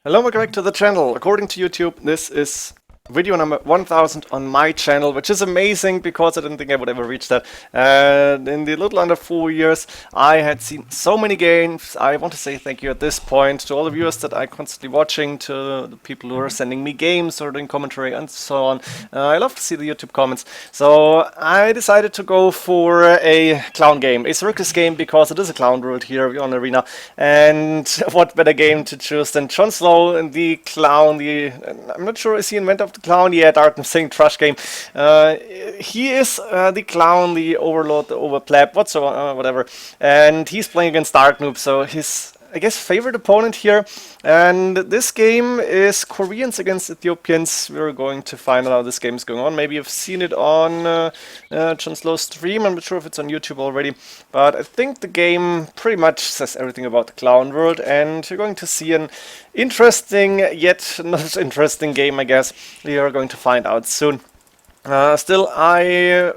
Hello, welcome back to the channel. According to YouTube, this is video number 1000 on my channel, which is amazing because I didn't think I would ever reach that. And in the little under 4 years, I had seen so many games. I want to say thank you at this point to all the viewers that I'm constantly watching, to the people who are sending me games or doing commentary and so on. I love to see the YouTube comments. So I decided to go for a clown game, a circus game, because it is a clown world here on Arena. And what better game to choose than Jon Snow, the clown, I'm not sure, is he inventor of the clown? Yeah, Darkness saying trash game. He is the clown, the overlord, the overpleb, whatever. And he's playing against Dark Noob, so his, I guess, favorite opponent here. And this game is Koreans against Ethiopians. We're going to find out how this game is going on. Maybe you've seen it on Jon Slow's stream. I'm not sure if it's on YouTube already. But I think the game pretty much says everything about the clown world. And you're going to see an interesting, yet not as interesting game, I guess. We are going to find out soon. Still, I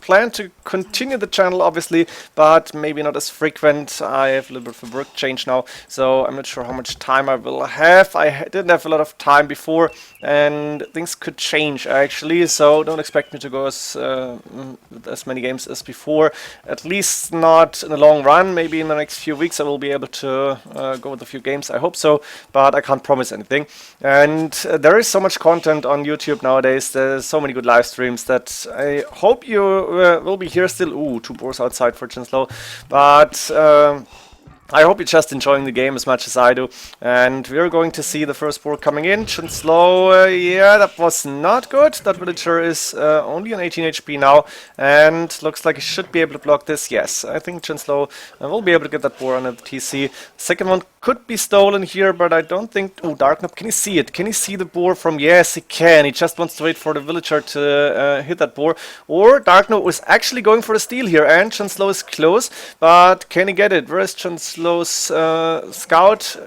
plan to continue the channel, obviously, but maybe not as frequent. I have a little bit of a work change now, so I'm not sure how much time I will have. I didn't have a lot of time before, and things could change, actually, so don't expect me to go with as many games as before, at least not in the long run. Maybe in the next few weeks I will be able to go with a few games, I hope so, but I can't promise anything. And there is so much content on YouTube nowadays. There's so many good live streams that I hope you will be here still. Ooh, 2 boars outside for Jon Slow, but I hope you're just enjoying the game as much as I do. And we're going to see the first boar coming in. Jon Slow, yeah, that was not good. That villager is only on 18 HP now, and looks like he should be able to block this. Yes, I think Jon Slow will be able to get that boar on the TC. Second one could be stolen here, but I don't think... Oh, Dark Noob, can he see it? Can he see the boar from... Yes, he can. He just wants to wait for the villager to hit that boar. Or Dark Noob was actually going for the steal here, and Jon Slow is close, but can he get it? Where is Jon Slow's scout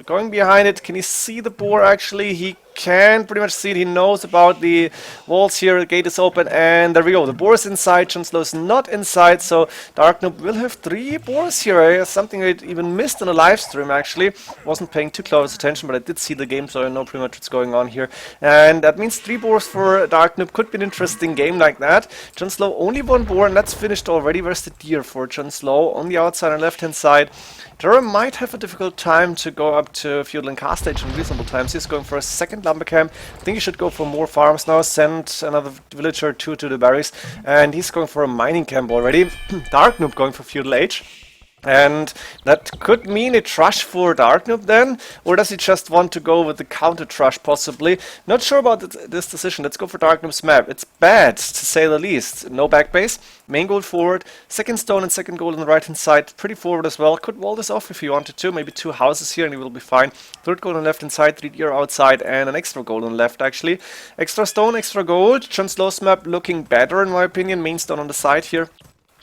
going behind it? Can he see the boar? Actually, he can pretty much see it. He knows about the walls here. The gate is open, and there we go. The boar is inside. Jon Slow is not inside, so Dark Noob will have 3 boars here. Something I even missed on the live stream, actually. Wasn't paying too close attention, but I did see the game, so I know pretty much what's going on here. And that means 3 boars for Dark Noob. Could be an interesting game like that. Jon Slow only 1 boar, and that's finished already. Where's the deer for Jon Slow? On the outside and left-hand side. Dura might have a difficult time to go up to Feudal and Cast Stage in reasonable times. He's going for a second lumber camp. I think he should go for more farms now, send another villager or 2 to the berries, and he's going for a mining camp already. Dark Noob going for Feudal Age. And that could mean a trash for Dark Noob then, or does he just want to go with the counter trash possibly? Not sure about this decision. Let's go for Dark Noob's map. It's bad, to say the least. No back base, main gold forward, second stone and second gold on the right hand side, pretty forward as well. Could wall this off if he wanted to, maybe 2 houses here and he will be fine. Third gold on the left hand side, 3 deer outside, and an extra gold on the left actually. Extra stone, extra gold. Jon Slow's map looking better in my opinion. Main stone on the side here.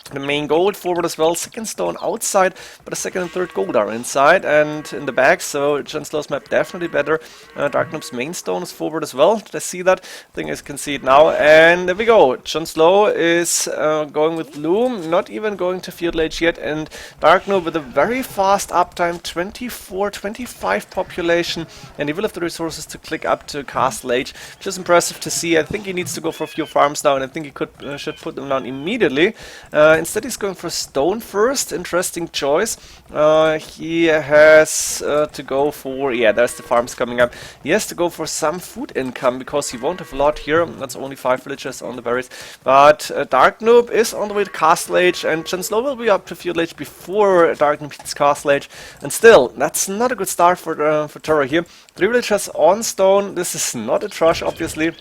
The main gold forward as well, second stone outside, but the second and third gold are inside and in the back, so Jon Slow's map definitely better. Dark Noob's main stone is forward as well. Did I see that? I think I can see it now, and there we go. Jon Slow is going with Loom, not even going to Field Age yet, and Dark Noob with a very fast uptime, 24, 25 population, and he will have the resources to click up to Castle Age, which is impressive to see. I think he needs to go for a few farms now, and I think he should put them down immediately. Instead he's going for stone first. Interesting choice. He has to go for... Yeah, there's the farms coming up. He has to go for some food income because he won't have a lot here. That's only 5 villagers on the berries. But Dark Noob is on the way to Castle Age, and Jon Slow will be up to Field Age before Dark Noob hits Castle Age. And still, that's not a good start for Toro here. 3 villagers on stone. This is not a trash, obviously.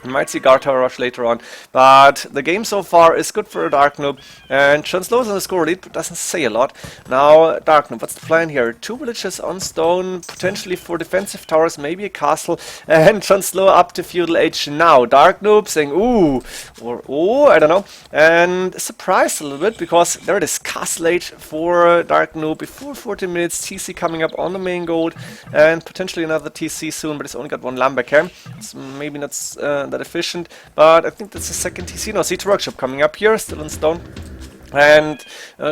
We might see Guard Tower Rush later on, but the game so far is good for Dark Noob, and Jon Slow is on the score lead, but doesn't say a lot. Now, Dark Noob, what's the plan here? 2 villages on stone, potentially for defensive towers, maybe a castle, and Jon Slow up to Feudal Age now. Dark Noob saying, ooh, or oh, I don't know, and surprised a little bit, because there it is, Castle Age for Dark Noob, before 14 minutes, TC coming up on the main gold, and potentially another TC soon, but it's only got 1 lumber camp. It's maybe not that efficient, but I think that's the second TC. No, C2 Workshop coming up here, still in stone. And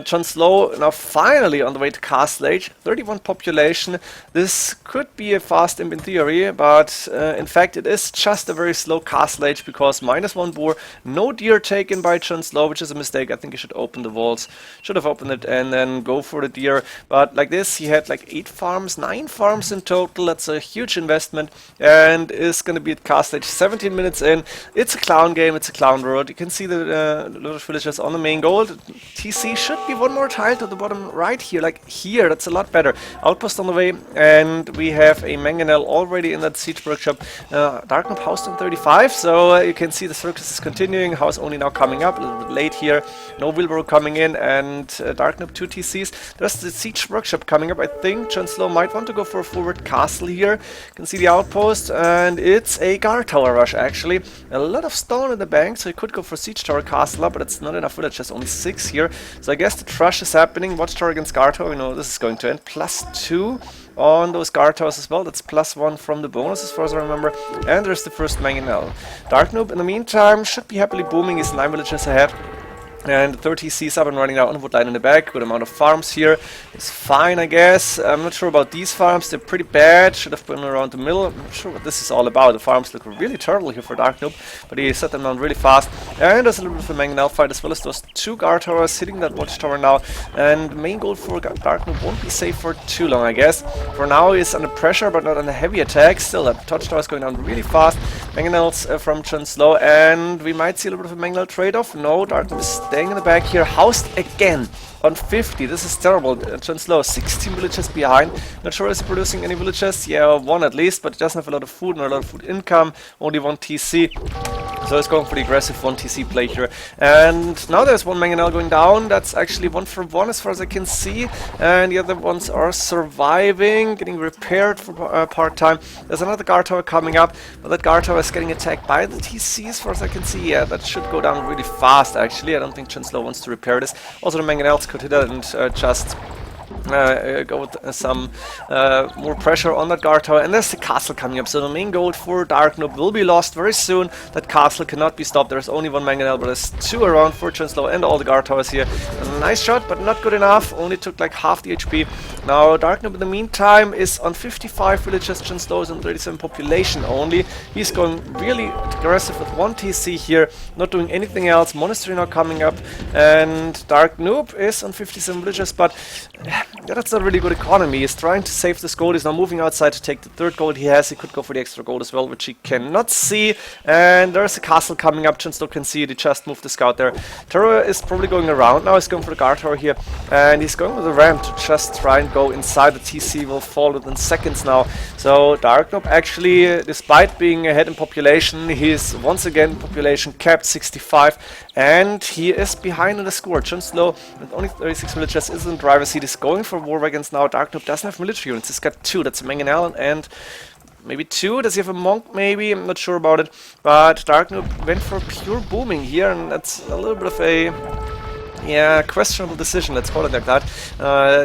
Jon Snow now finally on the way to Castle Age, 31 population. This could be a fast imp in theory, but in fact it is just a very slow Castle Age because -1 boar, no deer taken by Jon Snow, which is a mistake. I think he should open the walls, should have opened it and then go for the deer. But like this, he had like 8 farms, 9 farms in total. That's a huge investment and is going to be at Castle Age 17 minutes in. It's a clown game, it's a clown road. You can see the little villagers on the main gold. TC should be one more tile to the bottom right here, like here, that's a lot better. Outpost on the way, and we have a mangonel already in that siege workshop. Dark Noob housed on 35, so you can see the circus is continuing. House only now coming up, a little bit late here. No wheelbarrow coming in, and Dark Noob 2 TCs. There's the siege workshop coming up. I think Jon Snow might want to go for a forward castle here. You can see the outpost, and it's a guard tower rush actually. A lot of stone in the bank, so you could go for siege tower castle up, but it's not enough villagers, only 6 here. So I guess the trush is happening. Watchtower against guard tower, you know this is going to end. +2 on those guard towers as well. That's +1 from the bonus as far as I remember. And there's the first mangonel. Dark Noob in the meantime should be happily booming. He's 9 villagers ahead. And 30 Cs up and running now on the wood line in the back. Good amount of farms here. It's fine, I guess. I'm not sure about these farms. They're pretty bad. Should have been around the middle. I'm not sure what this is all about. The farms look really terrible here for Dark Noob, but he set them down really fast. And there's a little bit of a mangonel fight as well as those 2 guard towers hitting that watchtower now. And main goal for Dark Noob won't be safe for too long, I guess. For now, he's under pressure, but not under heavy attack. Still, that touch tower is going down really fast. Mangonels from Jon Snow, and we might see a little bit of a mangonel trade-off. No, Dark Noob is staying in the back here, housed again on 50. This is terrible. Jon Snow 16 villages behind. Not sure is he producing any villages. Yeah, 1 at least, but he doesn't have a lot of food, not a lot of food income. Only 1 TC. So he's going for the aggressive 1 TC play here. And now there's 1 mangonel going down. That's actually 1 for 1 as far as I can see. And the other ones are surviving, getting repaired for part-time. There's another guard tower coming up, but that guard tower is getting attacked by the TC as far as I can see. Yeah, that should go down really fast actually. I don't think Jon Snow wants to repair this. Also the mangonels could hit it and just go with some more pressure on that guard tower. And there's the castle coming up, so the main goal for Dark Noob will be lost very soon. That castle cannot be stopped. There's only 1 mangonel, but there's 2 around for Jon Snow and all the guard towers here. A nice shot, but not good enough. Only took like half the HP. Now Dark Noob in the meantime is on 55 villages. Jon Snow is on 37 population only. He's going really aggressive with 1 TC here, not doing anything else. Monastery now coming up, and Dark Noob is on 57 villages, but that's not really good economy. He's trying to save this gold. He's now moving outside to take the 3rd gold he has. He could go for the extra gold as well, which he cannot see. And there's a castle coming up. Jon Snow can see it. He just moved the scout there. Terror is probably going around now. He's going for the guard tower here. And he's going with the ramp to just try and go inside. The TC will fall within seconds now. So Dark Noob actually, despite being ahead in population, he's once again population capped 65. And he is behind in the score. Jon Snow with only 36 villagers is in driver's seat. Is going for war wagons now. Dark Noob doesn't have military units. He's got 2. That's a mangonel and maybe 2. Does he have a monk? Maybe. I'm not sure about it. But Dark Noob went for pure booming here, and that's a little bit of a questionable decision, let's call it like that,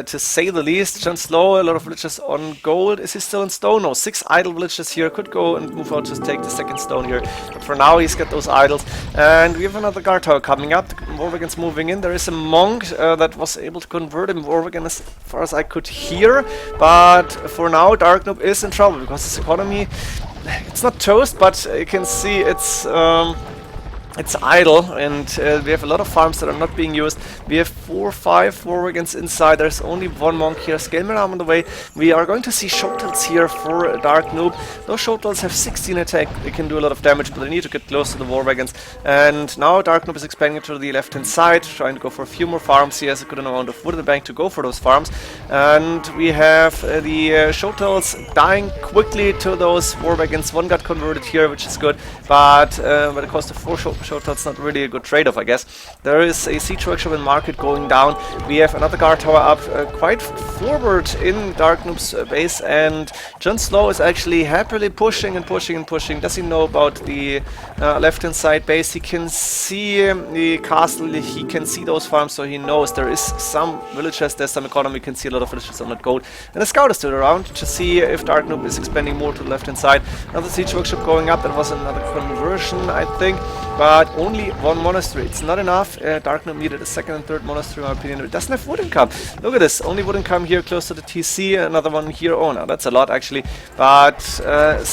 to say the least. Jon Snow, a lot of villages on gold. Is he still in stone? No, 6 idle villages here. Could go and move out to take the 2nd stone here. But for now, he's got those idols. And we have another guard tower coming up. The Warwagon's moving in. There is a monk that was able to convert him Warwagon as far as I could hear. But for now, Dark Noob is in trouble because his economy, it's not toast, but you can see it's idle, and we have a lot of farms that are not being used. We have 4 or 5 war wagons inside. There's only 1 monk here. Scaleman arm on the way. We are going to see Shotels here for Dark Noob. Those Shotels have 16 attack. They can do a lot of damage, but they need to get close to the war wagons. And now Dark Noob is expanding to the left-hand side, trying to go for a few more farms. He has a good amount of wood in the bank to go for those farms. And we have the Shotels dying quickly to those war wagons. 1 got converted here, which is good, but when it cost of 4 Shotel's not really a good trade-off, I guess. There is a siege workshop and market going down. We have another guard tower up quite forward in Dark Noob's base, and Jon Snow is actually happily pushing and pushing and pushing. Does he know about the left-hand side base? He can see the castle, he can see those farms, so he knows there is some villages, there's some economy, can see a lot of villages on that gold. And the scout is still around to see if Dark Noob is expanding more to the left-hand side. Another siege workshop going up. That was another conversion, I think. But but only one monastery. It's not enough. Dark Noob needed a second and third monastery, in my opinion. It doesn't have wood income. Look at this. Only wood income here close to the TC. Another one here. Oh, no, that's a lot actually. But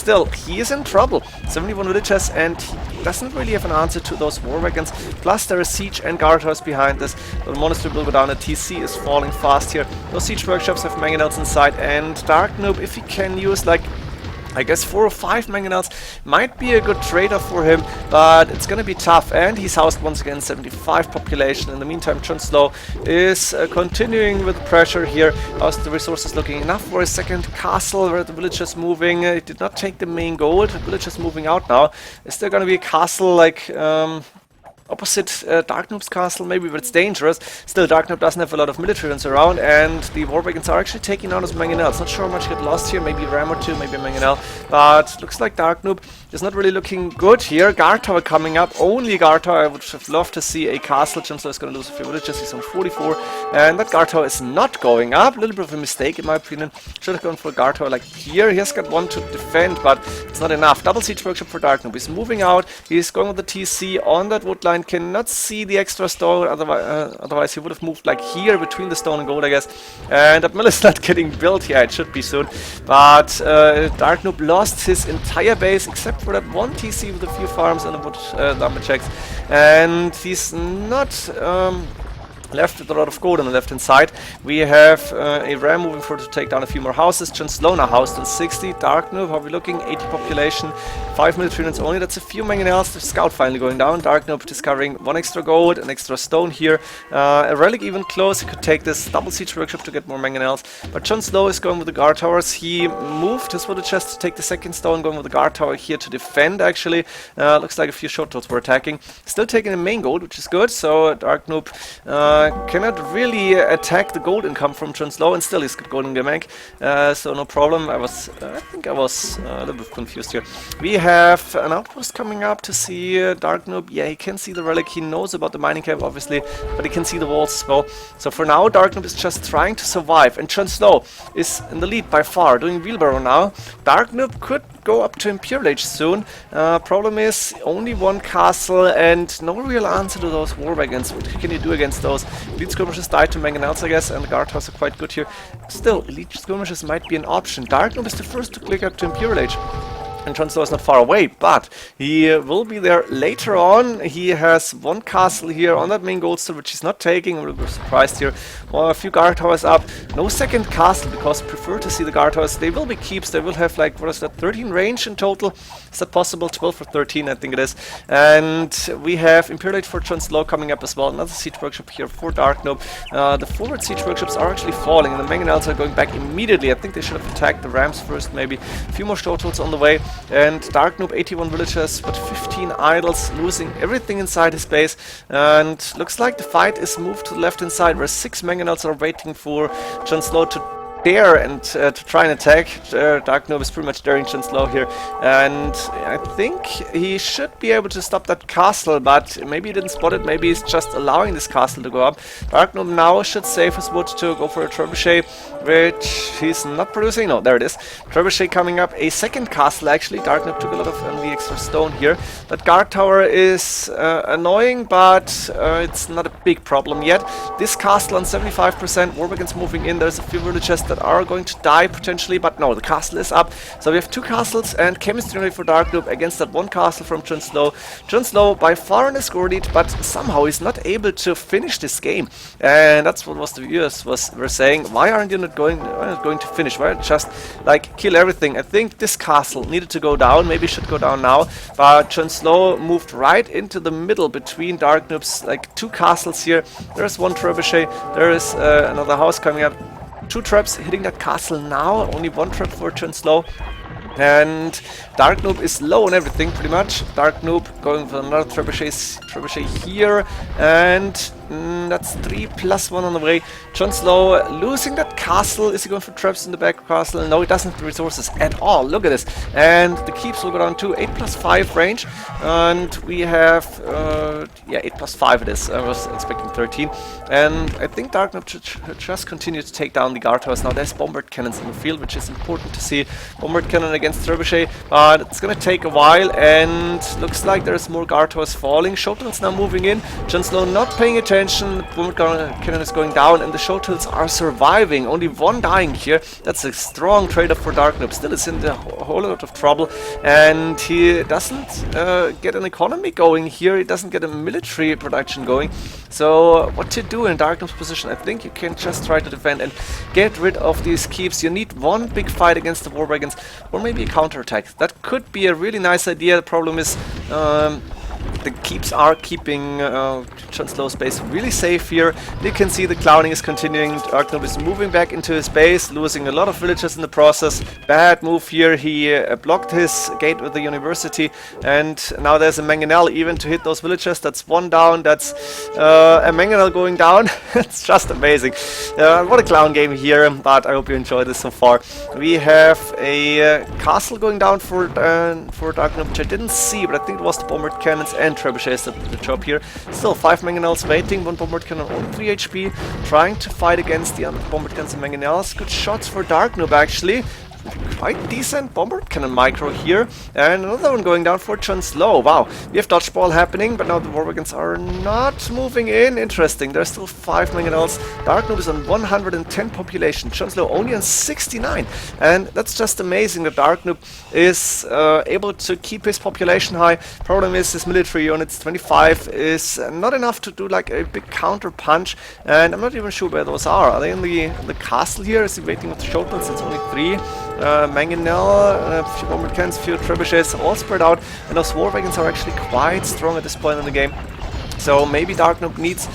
still, he is in trouble. 71 villagers, and he doesn't really have an answer to those war wagons. Plus, there is siege and guard house behind this. So the monastery will go down. The TC is falling fast here. Those siege workshops have mangonels inside, and Dark Noob, if he can use like I guess 4 or 5 mangonels might be a good trade-off for him, but it's gonna be tough. And he's housed once again 75 population. In the meantime, John Slow is continuing with pressure here. How's the resources looking? Enough for a second castle where the villagers moving. It did not take the main gold. The villagers moving out now. Is there gonna be a castle like opposite Dark Noob's castle, maybe, but it's dangerous. Still, Dark Noob doesn't have a lot of military around, and the war wagons are actually taking out his mangonels. Not sure how much get lost here, maybe a ram or two, maybe a mangonel, but looks like Dark Noob is not really looking good here. Guard tower coming up, only guard tower. I would have loved to see a castle. Chancellor is going to lose a few villages, he's on 44, and that guard tower is not going up. A little bit of a mistake in my opinion. Should have gone for a guard tower like here. He has got one to defend, but it's not enough. Double siege workshop for Dark Noob. He's moving out, he's going with the TC on that wood line. Cannot see the extra stone, otherwise he would have moved like here between the stone and gold, I guess. And that mill is not getting built. Yeah, it should be soon. But Dark Noob lost his entire base except for that one TC with a few farms and a wood lumberjacks. And he's not left with a lot of gold on the left hand side. We have a ram moving forward to take down a few more houses. John Slow now housed on 60. Dark Noob, how are we looking? 80 population, 5 military units only. That's a few mangonels. The scout finally going down. Dark Noob discovering 1 extra gold, an extra stone here. A relic even close. He could take this double siege workshop to get more mangonels. But John Slow is going with the guard towers. He moved his wood chest to take the second stone, going with the guard tower here to defend actually. Looks like a few short trolls were attacking. Still taking the main gold, which is good. So Dark Noob cannot really attack the gold income from John Slow, and still he's got golden Gamek, so no problem. I think I was a little bit confused here. We have an outpost coming up to see Dark Noob. Yeah, he can see the relic, he knows about the mining camp obviously, but he can see the walls as well. So for now, Dark Noob is just trying to survive, and John Slow is in the lead by far, doing wheelbarrow now. Dark Noob could go up to Imperial Age soon. Problem is, only one castle and no real answer to those war wagons. What can you do against those? Elite skirmishers died to mangonels, I guess, and the guard towers are quite good here. Still, elite skirmishers might be an option. Dark Noob is the first to click up to Imperial Age. And John Slow is not far away, but he will be there later on. He has one castle here on that main gold store, which he's not taking. I'm a little bit surprised here. Well, a few guard towers up. No second castle, because I prefer to see the guard towers. They will be keeps. They will have, like, what is that, 13 range in total? Is that possible? 12 for 13, I think it is. And we have Imperial Age for John Slow coming up as well. Another siege workshop here for Dark Noob. The forward siege workshops are actually falling, and the mangonels are going back immediately. I think they should have attacked the rams first, maybe. A few more totals on the way. And Dark Noob, 81 villagers, but 15 idols, losing everything inside his base. And looks like the fight is moved to the left hand side, where 6 mangonels are waiting for John Slow to dare and to try and attack. Dark Noob is pretty much daring John Slow here, and I think he should be able to stop that castle, but maybe he didn't spot it. Maybe he's just allowing this castle to go up. Dark Noob now should save his wood to go for a trebuchet, which he's not producing. No, there it is. Trebuchet coming up. A second castle actually. Dark Noob took a lot of the extra stone here. That guard tower is annoying, but it's not a big problem yet. This castle on 75%. War wagons moving in. There's a few villagers that are going to die potentially, but no, the castle is up. So we have 2 castles and chemistry ready for Dark Noob against that one castle from John Slow. John Slow by far in the score lead, but somehow he's not able to finish this game. And that's what the viewers were saying. Why aren't you not going to finish? Why just like kill everything? I think this castle needed to go down, maybe should go down now, but John Slow moved right into the middle between Dark Noob's like 2 castles here. There's one trebuchet, there is another house coming up. 2 traps hitting that castle now, only 1 trap for John Slow. And Dark Noob is low on everything, pretty much. Dark Noob going for another trebuchet here, and That's 3+1 on the way. Jon Snow losing that castle. Is he going for traps in the back castle? No, he doesn't have the resources at all. Look at this. And the keeps will go down to 8+5 range. And we have, yeah, 8+5 it is. I was expecting 13. And I think Darknub should just continue to take down the guard towers. Now there's bombard cannons in the field, which is important to see. Bombard cannon against Trebuchet. But it's going to take a while. And looks like there's more guard towers falling. Shotel's now moving in. Jon Snow not paying attention. Bombard cannon is going down, and the Shotels are surviving. Only one dying here. That's a strong trade-off for Darknub. Still is in a whole lot of trouble, and he doesn't get an economy going here. He doesn't get a military production going. So what to do in Darknub's position? I think you can just try to defend and get rid of these keeps. You need one big fight against the war wagons, or maybe a counterattack. That could be a really nice idea. The problem is the keeps are keeping Jon Snow's base really safe here. You can see the clowning is continuing. Darknub is moving back into his base, losing a lot of villagers in the process. Bad move here. He blocked his gate with the university, and now there's a mangonel even to hit those villagers. That's one down. That's a mangonel going down. It's just amazing. What a clown game here, but I hope you enjoyed this so far. We have a castle going down for Darknub, which I didn't see, but I think it was the bombard cannons and trebuchets at the job here. Still 5 mangonels waiting, 1 bombard cannon on 3 HP, trying to fight against the other bombard cannons and mangonels. Good shots for Darknub actually. Quite decent bombard cannon micro here, and another one going down for Jon Snow. Wow, we have dodgeball happening, but now the war wagons are not moving in. Interesting, there's still 5 mangonels. Darknub is on 110 population, Jon Snow only on 69, and that's just amazing that Darknub is able to keep his population high. Problem is his military units, 25, is not enough to do like a big counter punch, and I'm not even sure where those are. Are they in the castle here? Is he waiting with the Shotguns? It's only 3. Mangonel, a few bombard cannons, a few trebuchets, all spread out, and those war wagons are actually quite strong at this point in the game. So maybe Darknub needs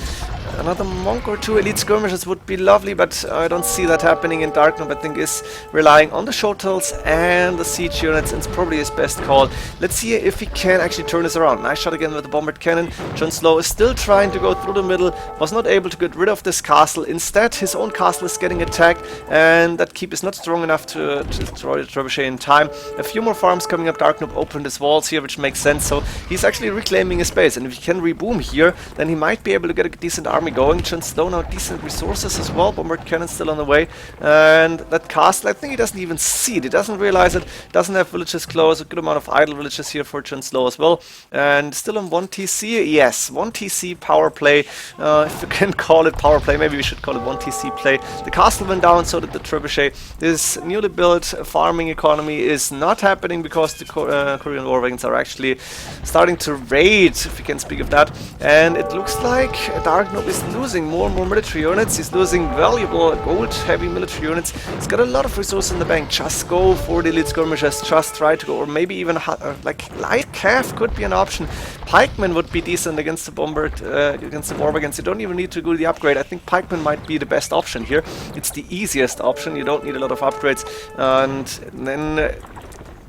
another monk or 2 elite skirmishers would be lovely, but I don't see that happening. In Darknub, I think, is relying on the Shotels and the siege units, and it's probably his best call. Let's see if he can actually turn this around. Nice shot again with the bombard cannon. Jon Snow is still trying to go through the middle, was not able to get rid of this castle. Instead, his own castle is getting attacked, and that keep is not strong enough to destroy the trebuchet in time. A few more farms coming up. Darknub opened his walls here, which makes sense, so he's actually reclaiming his base, and if he can reboom here, then he might be able to get a decent army going. Jon Snow now decent resources as well. Bombard cannon still on the way, and that castle, I think he doesn't even see it. He doesn't realize it. Doesn't have villages close. A good amount of idle villages here for Jon Snow as well, and still on 1 TC. Yes, 1 TC power play. If you can call it power play, maybe we should call it 1 TC play. The castle went down, so did the trebuchet. This newly built farming economy is not happening because the Korean war wagons are actually starting to raid, if you can speak of that, and it looks like Darknub is losing more and more military units. He's losing valuable gold-heavy military units. He's got a lot of resources in the bank. Just go for the elite skirmishers. Just try to go, or maybe even like light calf could be an option. Pikemen would be decent against the bombard, against the war wagons. You don't even need to do the upgrade. I think pikemen might be the best option here. It's the easiest option. You don't need a lot of upgrades, and then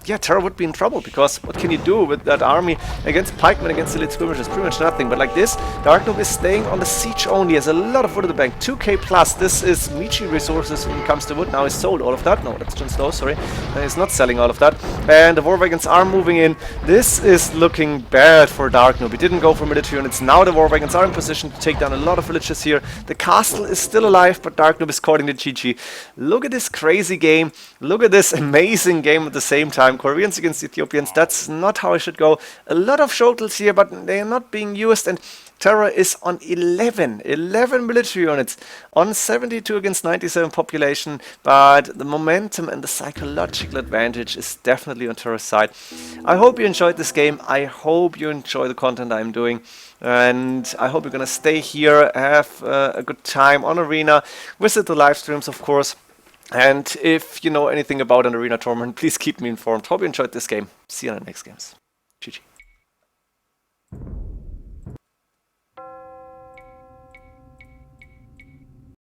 yeah, Terra would be in trouble, because what can you do with that army against pikemen, against elite skirmishers? Pretty much nothing. But like this, Darknub is staying on the siege only. Has a lot of wood in the bank, 2k plus. This is Michi resources when it comes to wood. Now he's sold all of that. No, that's Jon Snow, sorry. He's not selling all of that. And the war wagons are moving in. This is looking bad for Darknub. He didn't go for military units. Now the war wagons are in position to take down a lot of villages here. The castle is still alive, but Darknub is caught in the GG. Look at this crazy game. Look at this amazing game at the same time. Koreans against Ethiopians, that's not how I should go. A lot of Shotels here, but they are not being used, and Terra is on 11 military units, on 72 against 97 population, but the momentum and the psychological advantage is definitely on Terra's side. I hope you enjoyed this game. I hope you enjoy the content I'm doing, and I hope you're gonna stay here, have a good time on Arena, visit the live streams, of course. And if you know anything about an arena tournament, please keep me informed. Hope you enjoyed this game. See you in the next games. GG.